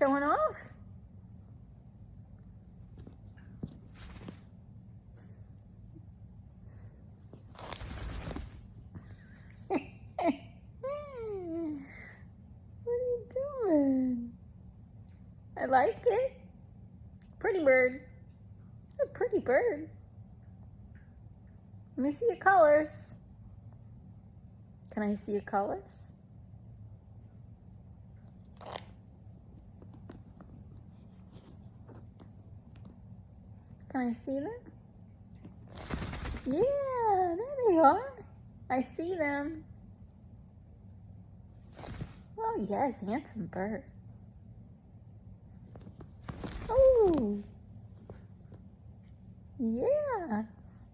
throwing off? What are you doing? I like it. Pretty bird. A pretty bird. Let me see your colors. Can I see your colors? Can I see them? Yeah, there they are. I see them. Oh yes, handsome bird. Oh, yeah.